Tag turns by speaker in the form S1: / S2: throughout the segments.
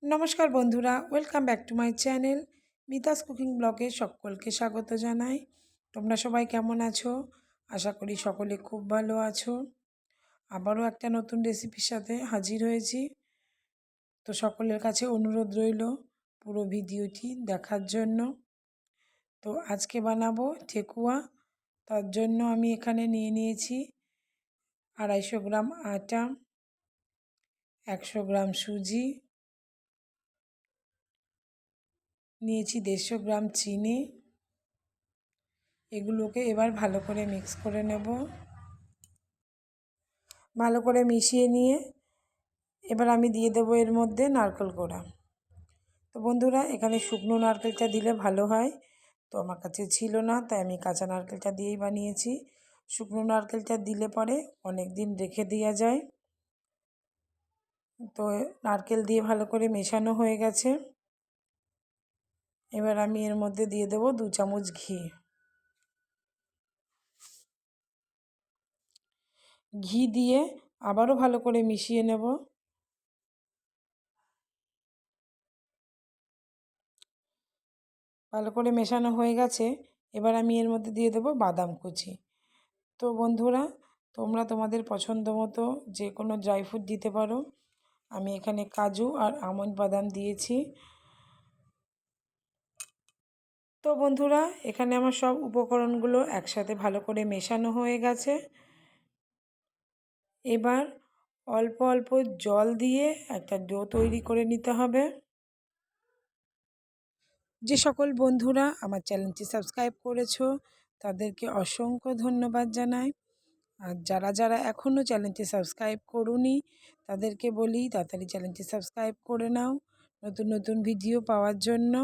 S1: নমস্কার বন্ধুরা, welcome back to my channel Mita's cooking ব্লগে সকলকে স্বাগত জানাই। তোমরা সবাই কেমন আছো? আশা করি সকলে খুব ভালো আছো। আবারও একটা নতুন রেসিপির সাথে হাজির হয়েছি। তো সকলের কাছে অনুরোধ রইল পুরো ভিডিওটি দেখার জন্য। তো আজকে বানাবো ঠেকুয়া। তার জন্য আমি এখানে নিয়ে নিয়েছি 250 গ্রাম আটা, 100 গ্রাম সুজি, নিয়েছি 150 গ্রাম চিনি। এগুলোকে এবার ভালো করে মিক্স করে নেব। ভালো করে মিশিয়ে নিয়ে এবার আমি দিয়ে দেবো এর মধ্যে নারকেল কোড়া। তো বন্ধুরা, এখানে শুকনো নারকেলটা দিলে ভালো হয়, তো আমার কাছে ছিল না, তাই আমি কাঁচা নারকেলটা দিয়েই বানিয়েছি। শুকনো নারকেলটা দিলে পরে অনেক দিন রেখে দেওয়া যায়। তো নারকেল দিয়ে ভালো করে মেশানো হয়ে গেছে। এবার আমি এর মধ্যে দিয়ে দেবো 2 চামচ ঘি। ঘি দিয়ে আবারও ভালো করে মিশিয়ে নেব। ভালো করে মেশানো হয়ে গেছে। এবার আমি এর মধ্যে দিয়ে দেবো বাদাম কুচি। তো বন্ধুরা, তোমরা তোমাদের পছন্দ মতো যে কোনো ড্রাই ফ্রুট দিতে পারো। আমি এখানে কাজু আর আমন্ড বাদাম দিয়েছি। তো বন্ধুরা, এখানে আমার সব উপকরণগুলো একসাথে ভালো করে মেশানো হয়ে গেছে। এবার অল্প অল্প জল দিয়ে একটা ডো তৈরি করে নিতে হবে। যে সকল বন্ধুরা আমার চ্যানেলটি সাবস্ক্রাইব করেছো তাদেরকে অসংখ্য ধন্যবাদ জানাই। আর যারা যারা এখনও চ্যানেলটি সাবস্ক্রাইব করোনি তাদেরকে বলি তাড়াতাড়ি চ্যানেলটি সাবস্ক্রাইব করে নাও নতুন নতুন ভিডিও পাওয়ার জন্য।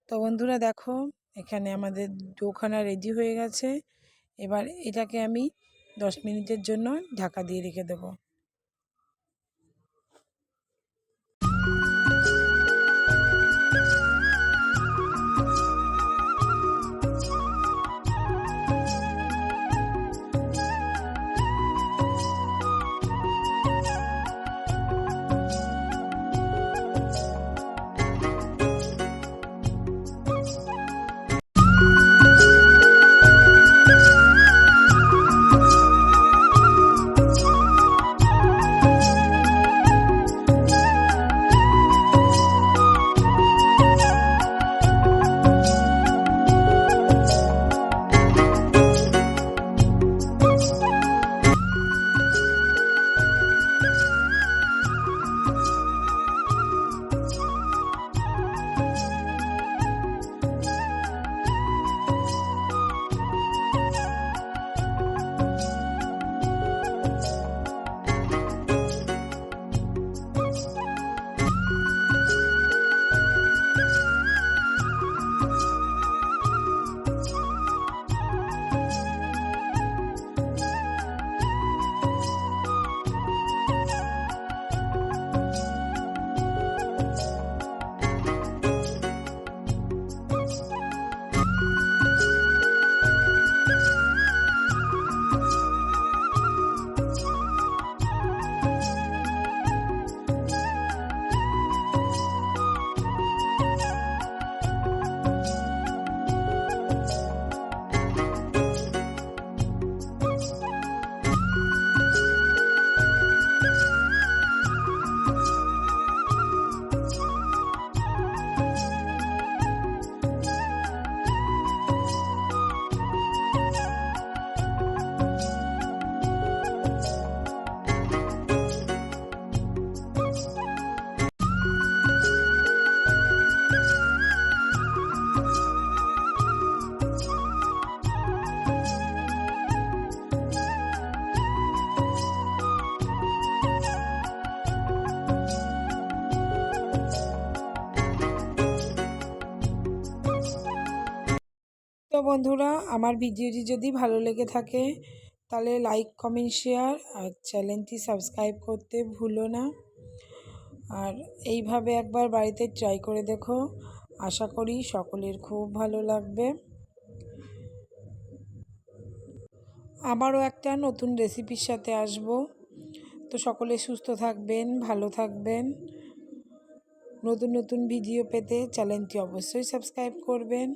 S1: তো বন্ধুরা দেখো, এখানে আমাদের ডোখানা রেডি হয়ে গেছে। এবার এটাকে আমি 10 মিনিটের জন্য ঢাকা দিয়ে রেখে দেবো। তো বন্ধুরা, আমার ভিডিওটি যদি ভালো লেগে থাকে তাহলে লাইক কমেন্ট শেয়ার আর চ্যানেলটি সাবস্ক্রাইব করতে ভুলো না। আর এইভাবে একবার বাড়িতে ট্রাই করে দেখো, আশা করি সকলের খুব ভালো লাগবে। আবারও একটা নতুন রেসিপির সাথে আসব। তো সকলে সুস্থ থাকবেন, ভালো থাকবেন। নতুন নতুন ভিডিও পেতে চ্যানেলটি অবশ্যই সাবস্ক্রাইব করবেন।